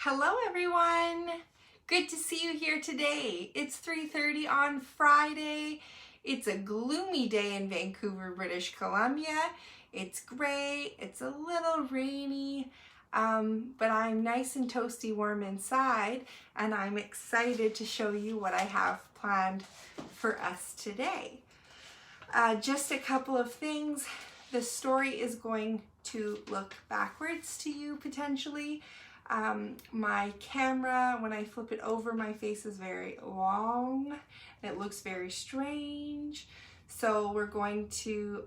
Hello everyone! Good to see you here today. It's 3:30 on Friday. It's a gloomy day in Vancouver, British Columbia. It's gray, it's a little rainy, but I'm nice and toasty warm inside, and I'm excited to show you what I have planned for us today. Just a couple of things. The story is going to look backwards to you potentially. My camera, when I flip it over, my face is very long. It looks very strange. So we're going to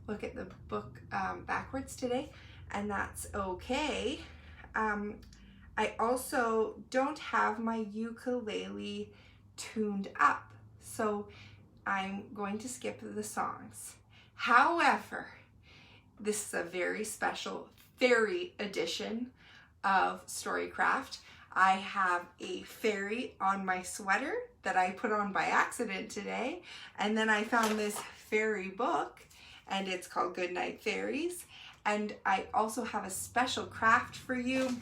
look at the book backwards today, and that's okay. I also don't have my ukulele tuned up, so I'm going to skip the songs. However, this is a very special fairy edition of StoryCraft. I have a fairy on my sweater that I put on by accident today, and then I found this fairy book and it's called Goodnight Fairies. And I also have a special craft for you.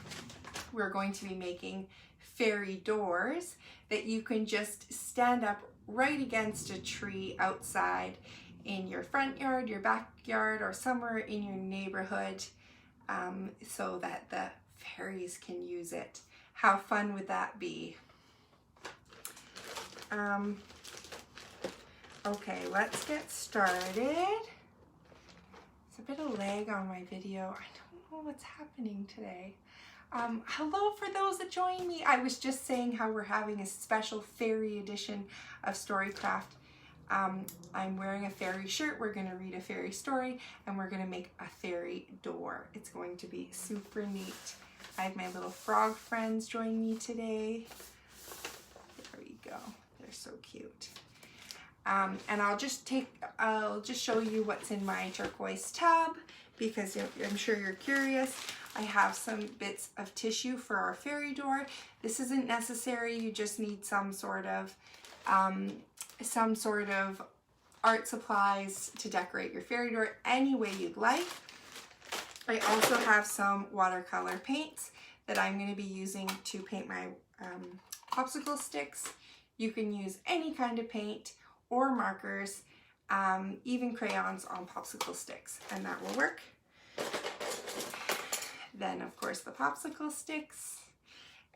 We're going to be making fairy doors that you can just stand up right against a tree outside in your front yard, your backyard, or somewhere in your neighborhood, so that the fairies can use it. How fun would that be? Okay, let's get started. It's a bit of lag on my video. I don't know what's happening today. Hello for those that join me. I was just saying how we're having a special fairy edition of StoryCraft. I'm wearing a fairy shirt. We're going to read a fairy story, and we're going to make a fairy door. It's going to be super neat. I have my little frog friends join me today. There we go. They're so cute. And I'll just show you what's in my turquoise tub, because I'm sure you're curious. I have some bits of tissue for our fairy door. This isn't necessary. You just need some sort of art supplies to decorate your fairy door any way you'd like. I also have some watercolor paints that I'm going to be using to paint my popsicle sticks. You can use any kind of paint or markers, even crayons on popsicle sticks, and that will work. Then of course the popsicle sticks,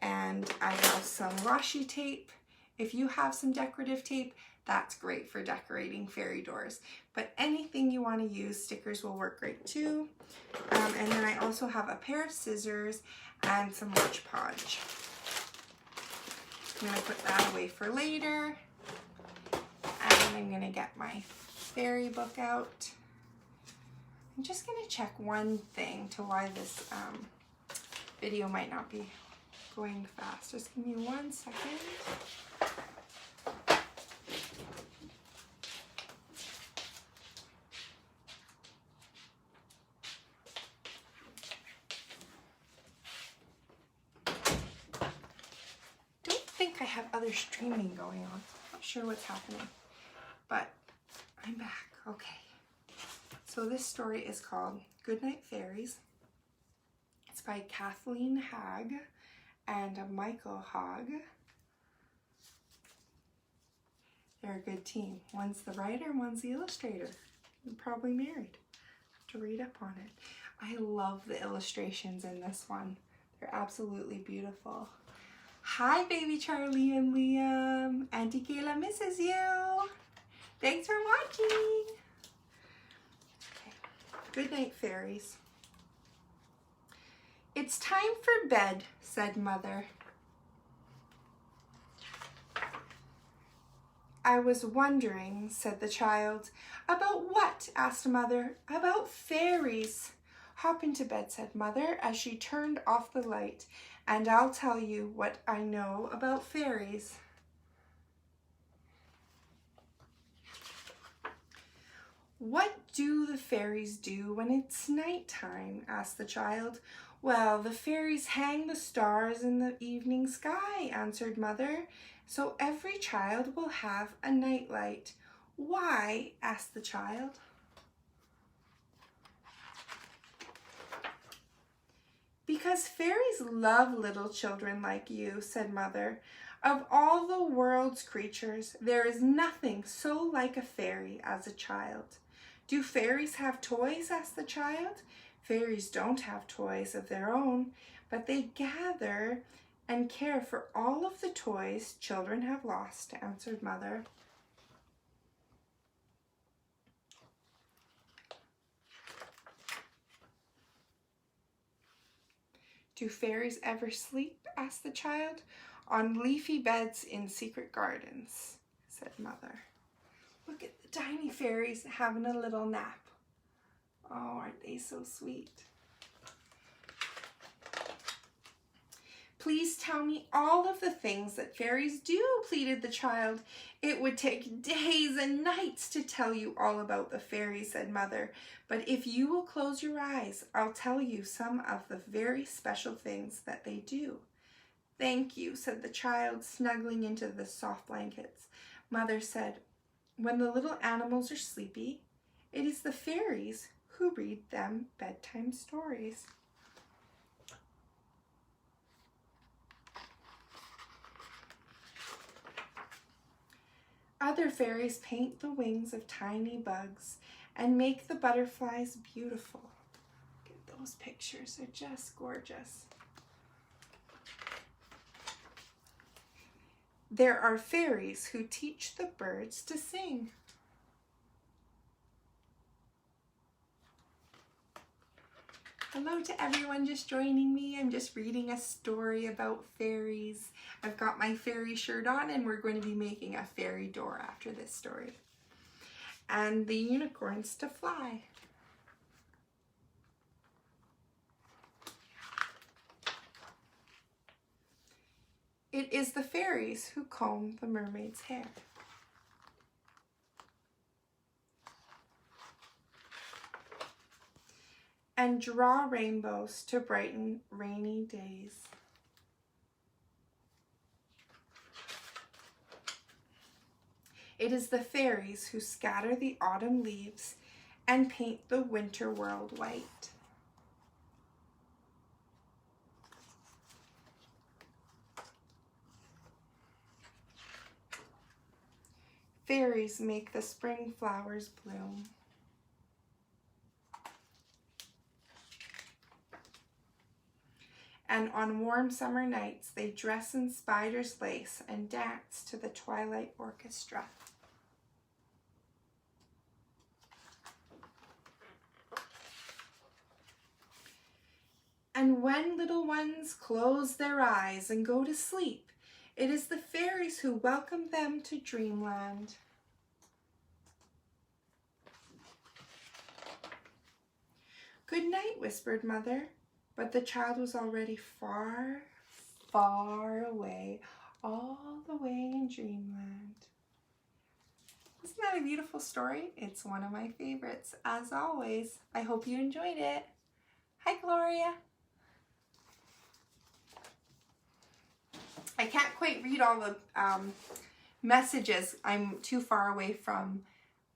and I have some washi tape. If you have some decorative tape, that's great for decorating fairy doors. But anything you want to use, stickers will work great too. And then I also have a pair of scissors and some Mod Podge. I'm going to put that away for later. And I'm going to get my fairy book out. I'm just going to check one thing to why this video might not be going fast. Just give me 1 second. I have other streaming going on. Not sure what's happening, but I'm back. Okay. So this story is called Goodnight Fairies. It's by Kathleen Hagg and Michael Hogg. They're a good team. One's the writer, one's the illustrator. They're probably married. Have to read up on it. I love the illustrations in this one. They're absolutely beautiful. Hi, baby Charlie and Liam. Auntie Kayla misses you. Thanks for watching. Okay. Good night, fairies. It's time for bed, said Mother. I was wondering, said the child. About what? Asked Mother. About fairies. Hop into bed, said Mother, as she turned off the light, and I'll tell you what I know about fairies. What do the fairies do when it's nighttime? Asked the child. Well, the fairies hang the stars in the evening sky, answered Mother, so every child will have a nightlight. Why? Asked the child. Because fairies love little children like you, said Mother. Of all the world's creatures, there is nothing so like a fairy as a child. Do fairies have toys? Asked the child. Fairies don't have toys of their own, but they gather and care for all of the toys children have lost, answered Mother. Do fairies ever sleep? Asked the child. On leafy beds in secret gardens, said Mother. Look at the tiny fairies having a little nap. Oh, aren't they so sweet? Please tell me all of the things that fairies do, pleaded the child. It would take days and nights to tell you all about the fairies, said Mother. But if you will close your eyes, I'll tell you some of the very special things that they do. Thank you, said the child, snuggling into the soft blankets. Mother said, when the little animals are sleepy, it is the fairies who read them bedtime stories. Other fairies paint the wings of tiny bugs and make the butterflies beautiful. Look at those pictures, they're just gorgeous. There are fairies who teach the birds to sing. Hello to everyone just joining me. I'm just reading a story about fairies. I've got my fairy shirt on and we're going to be making a fairy door after this story. And the unicorns to fly. It is the fairies who comb the mermaid's hair. And draw rainbows to brighten rainy days. It is the fairies who scatter the autumn leaves and paint the winter world white. Fairies make the spring flowers bloom. And on warm summer nights, they dress in spider's lace and dance to the twilight orchestra. And when little ones close their eyes and go to sleep, it is the fairies who welcome them to dreamland. Good night, whispered Mother, but the child was already far, far away, all the way in dreamland. Isn't that a beautiful story? It's one of my favorites, as always. I hope you enjoyed it. Hi, Gloria. I can't quite read all the messages. I'm too far away from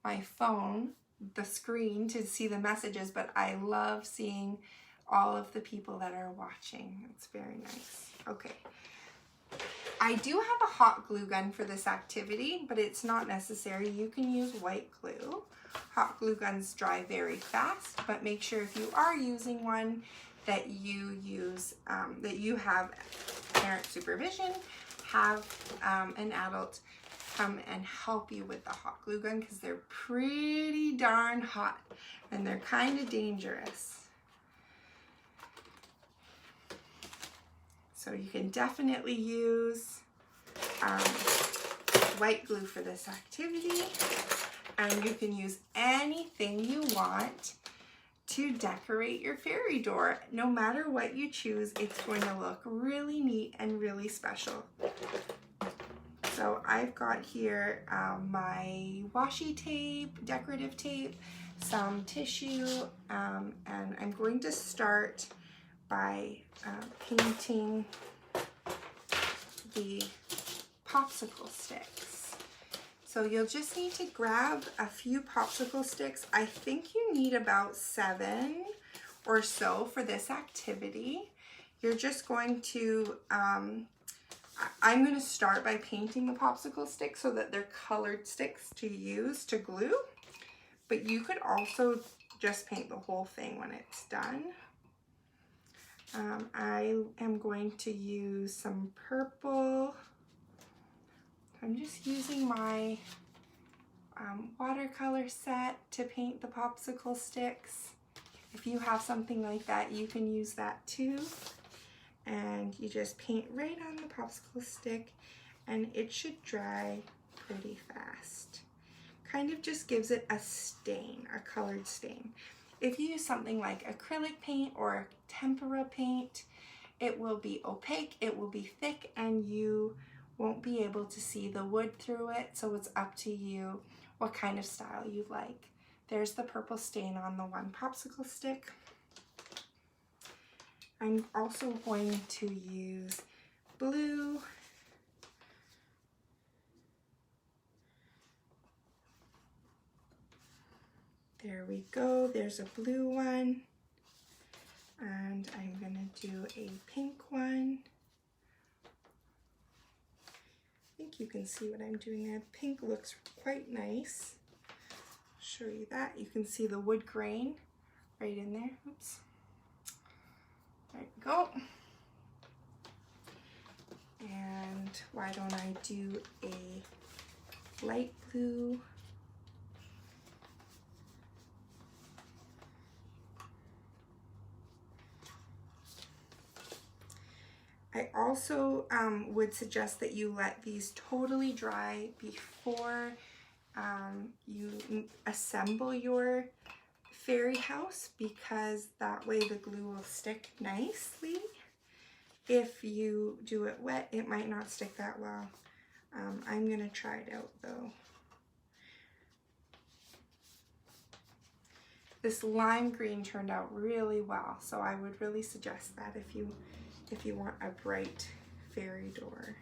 my phone, the screen, to see the messages, but I love seeing all of the people that are watching. It's very nice. Okay. I do have a hot glue gun for this activity, but it's not necessary. You can use white glue. Hot glue guns dry very fast, but make sure if you are using one that you use, that you have parent supervision, have an adult come and help you with the hot glue gun because they're pretty darn hot and they're kind of dangerous. So you can definitely use white glue for this activity, and you can use anything you want to decorate your fairy door. No matter what you choose, it's going to look really neat and really special. So I've got here my washi tape, decorative tape, some tissue, and I'm going to start by painting the popsicle sticks. So you'll just need to grab a few popsicle sticks. I think you need about 7 or so for this activity. you're just going to, I'm going to start by painting the popsicle sticks so that they're colored sticks to use to glue. But you could also just paint the whole thing when it's done. I am going to use some purple. I'm just using my watercolor set to paint the popsicle sticks. If you have something like that, you can use that too. And you just paint right on the popsicle stick and it should dry pretty fast. Kind of just gives it a stain, a colored stain. If you use something like acrylic paint or tempera paint, it will be opaque, it will be thick, and you won't be able to see the wood through it, so it's up to you what kind of style you like. There's the purple stain on the one popsicle stick. I'm also going to use blue. There we go, there's a blue one. And I'm gonna do a pink one. I think you can see what I'm doing there. Pink looks quite nice. I'll show you that. You can see the wood grain right in there. Oops. There we go. And why don't I do a light blue? I also would suggest that you let these totally dry before you assemble your fairy house, because that way the glue will stick nicely. If you do it wet, it might not stick that well. I'm gonna try it out though. This lime green turned out really well, so I would really suggest that if you want a bright fairy door.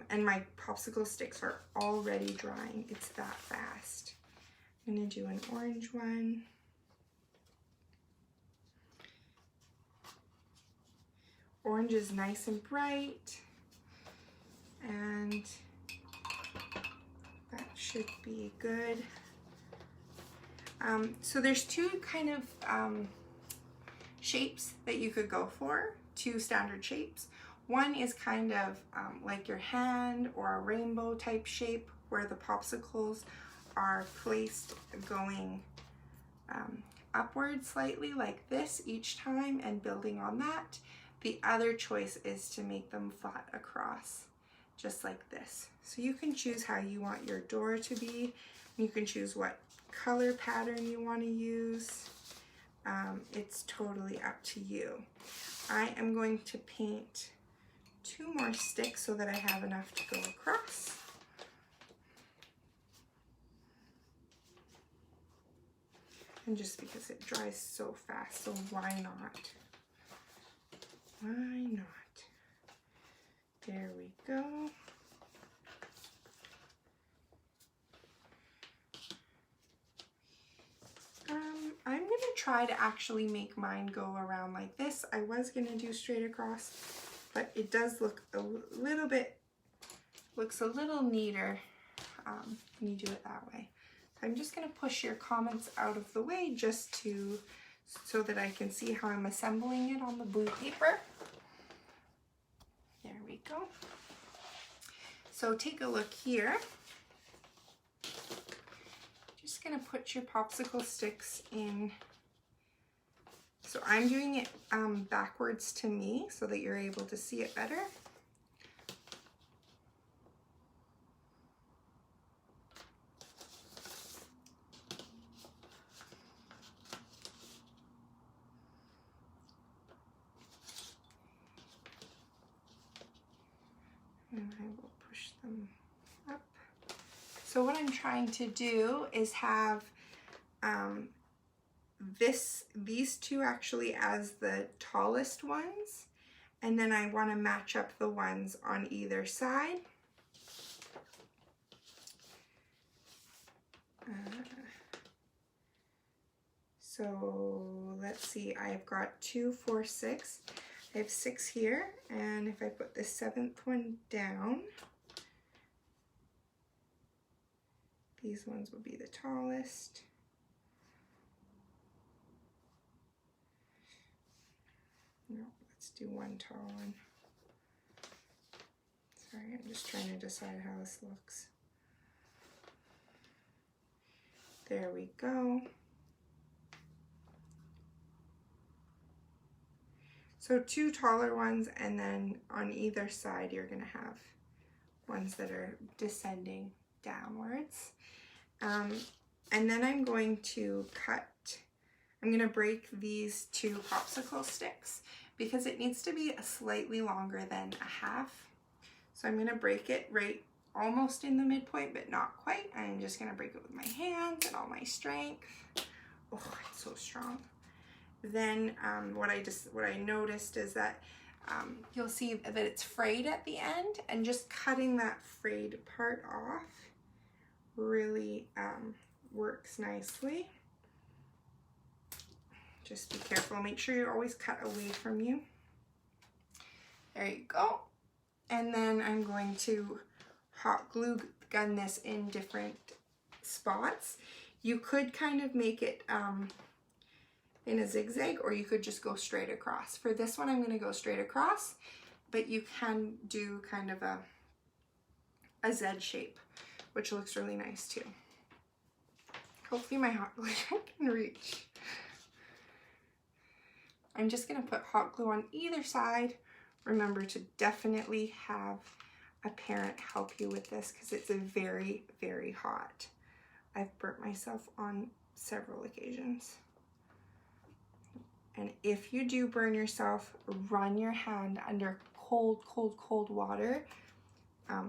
And my popsicle sticks are already drying. It's that fast. I'm gonna do an orange one. Orange is nice and bright, and that should be good. So there's two kind of shapes that you could go for, two standard shapes. One is kind of like your hand or a rainbow type shape where the popsicles are placed going upward slightly like this each time and building on that. The other choice is to make them flat across, just like this. So you can choose how you want your door to be. You can choose what color pattern you want to use. It's totally up to you. I am going to paint two more sticks so that I have enough to go across. And just because it dries so fast, so why not? Why not? There we go. I'm gonna try to actually make mine go around like this. I was gonna do straight across, but it does look a little bit, looks a little neater when you do it that way. So I'm just gonna push your comments out of the way just so that I can see how I'm assembling it on the blue paper. There we go. So take a look here. Just gonna put your popsicle sticks in. So I'm doing it backwards to me so that you're able to see it better. And I will push them up. So what I'm trying to do is have these two actually as the tallest ones, and then I want to match up the ones on either side. So let's see, I've got 2, 4, 6. I have 6 here, and if I put the 7th one down, these ones will be the tallest. No, let's do one tall one. Sorry, I'm just trying to decide how this looks. There we go. So 2 taller ones, and then on either side you're gonna have ones that are descending downwards. And then I'm going to I'm gonna break these 2 popsicle sticks because it needs to be slightly longer than a half. So I'm gonna break it right almost in the midpoint, but not quite. I'm just gonna break it with my hands and all my strength. Oh, it's so strong. Then what I noticed is that you'll see that it's frayed at the end, and just cutting that frayed part off really works nicely. Just be careful, make sure you always cut away from you. There you go. And then I'm going to hot glue gun this in different spots. You could kind of make it in a zigzag, or you could just go straight across. For this one, I'm going to go straight across, but you can do kind of a Z shape, which looks really nice too. Hopefully my hot glue can reach. I'm just going to put hot glue on either side. Remember to definitely have a parent help you with this because it's very, very hot. I've burnt myself on several occasions. And if you do burn yourself, run your hand under cold, cold, cold water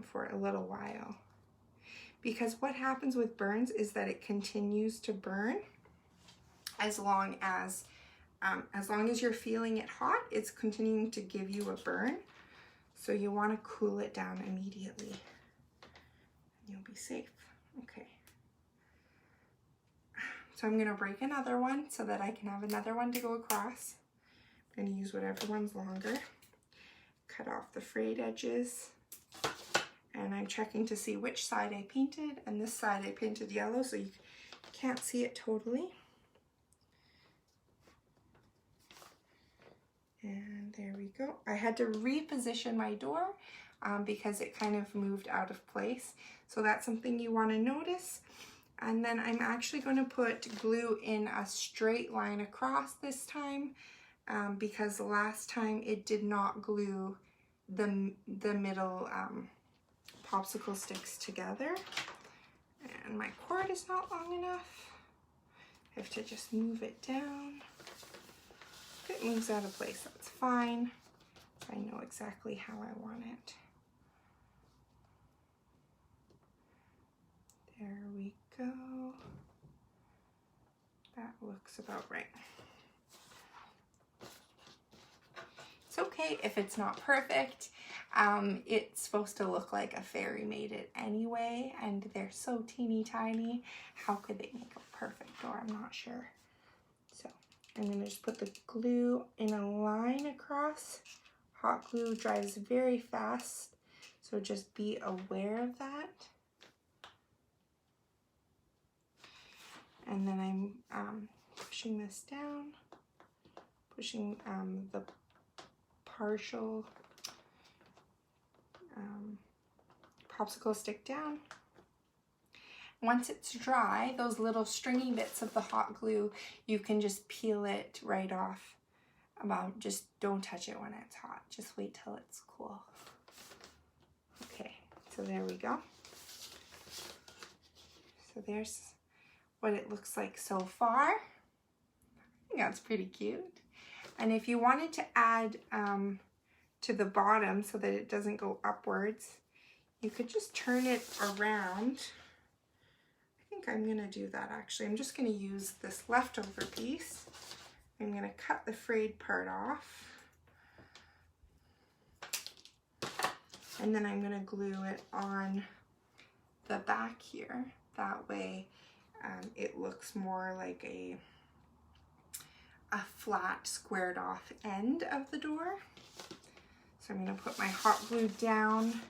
for a little while. Because what happens with burns is that it continues to burn as long as you're feeling it hot, it's continuing to give you a burn. So you want to cool it down immediately. You'll be safe. Okay. So I'm going to break another one so that I can have another one to go across. I'm going to use whatever one's longer. Cut off the frayed edges. And I'm checking to see which side I painted. And this side I painted yellow, so you can't see it totally. And there we go. I had to reposition my door because it kind of moved out of place. So that's something you want to notice. And then I'm actually going to put glue in a straight line across this time because last time it did not glue the middle popsicle sticks together. And my cord is not long enough. I have to just move it down. If it moves out of place, that's fine. I know exactly how I want it. There we go. That looks about right. It's okay if it's not perfect. It's supposed to look like a fairy made it anyway, and they're so teeny tiny. How could they make a perfect door? I'm not sure. So I'm going to just put the glue in a line across. Hot glue dries very fast, so just be aware of that. And then I'm pushing this down, pushing the partial popsicle stick down. Once it's dry, those little stringy bits of the hot glue, you can just peel it right off. Just don't touch it when it's hot. Just wait till it's cool. Okay, so there we go. So there's what it looks like so far. I think that's pretty cute. And if you wanted to add to the bottom so that it doesn't go upwards, you could just turn it around. I think I'm gonna do that actually. I'm just gonna use this leftover piece. I'm gonna cut the frayed part off. And then I'm gonna glue it on the back here. That way it looks more like a a flat squared off end of the door. So I'm going to put my hot glue down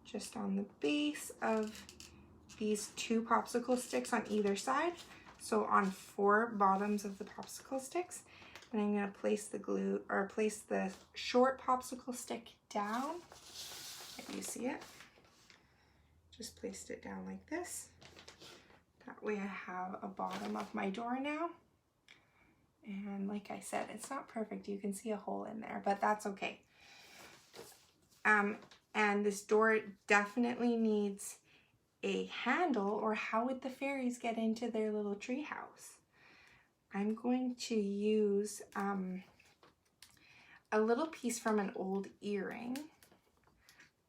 just on the base of these 2 popsicle sticks on either side. So on 4 bottoms of the popsicle sticks. And I'm going to place the glue, or place the short popsicle stick down. If you see it. Just placed it down like this. That way I have a bottom of my door now. And like I said, it's not perfect. You can see a hole in there, but that's okay. And this door definitely needs a handle, or how would the fairies get into their little tree house? I'm going to use a little piece from an old earring.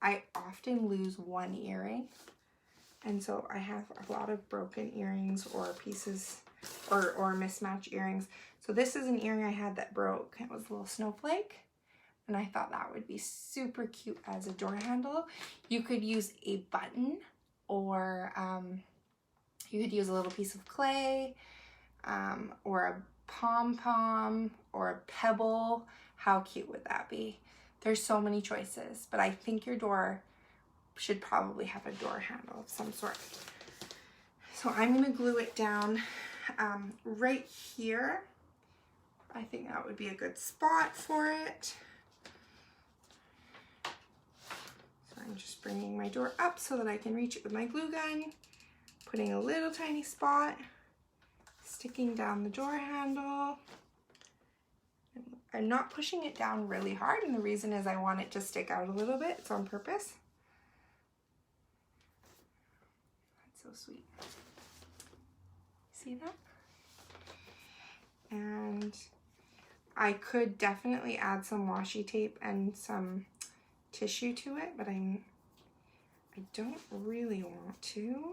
I often lose one earring, and so I have a lot of broken earrings or pieces or mismatched earrings. So this is an earring I had that broke. It was a little snowflake, and I thought that would be super cute as a door handle. You could use a button, or you could use a little piece of clay, or a pom-pom, or a pebble. How cute would that be? There's so many choices, but I think your door should probably have a door handle of some sort. So I'm going to glue it down right here. I think that would be a good spot for it. So I'm just bringing my door up so that I can reach it with my glue gun, putting a little tiny spot, sticking down the door handle. I'm not pushing it down really hard, and the reason is I want it to stick out a little bit. It's on purpose. That's so sweet. See that? And I could definitely add some washi tape and some tissue to it, but I don't really want to.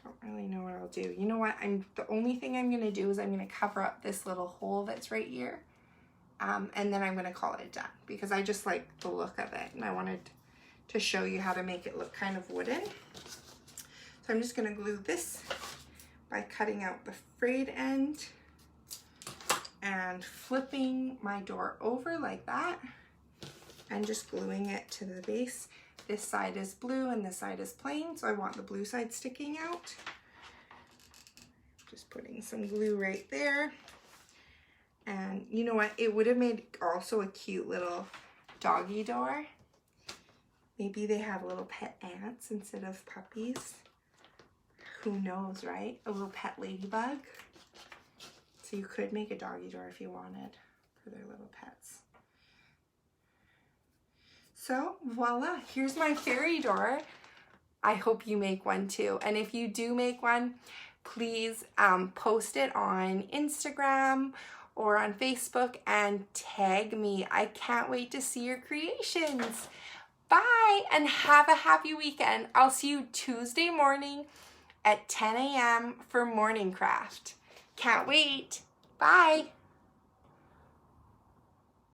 Don't really know what I'll do. You know what? The only thing I'm going to do is I'm going to cover up this little hole that's right here. And then I'm going to call it done, because I just like the look of it, and I wanted to show you how to make it look kind of wooden. So I'm just going to glue this by cutting out the frayed end and flipping my door over like that and just gluing it to the base. This side is blue and this side is plain, so I want the blue side sticking out. Just putting some glue right there. And you know what? It would have made also a cute little doggy door. Maybe they have little pet ants instead of puppies. Who knows, right? A little pet ladybug. So you could make a doggy door if you wanted for their little pets. So voila, here's my fairy door. I hope you make one too. And if you do make one, please post it on Instagram or on Facebook and tag me. I can't wait to see your creations. Bye, and have a happy weekend. I'll see you Tuesday morning at 10 a.m. for morning craft. Can't wait. Bye.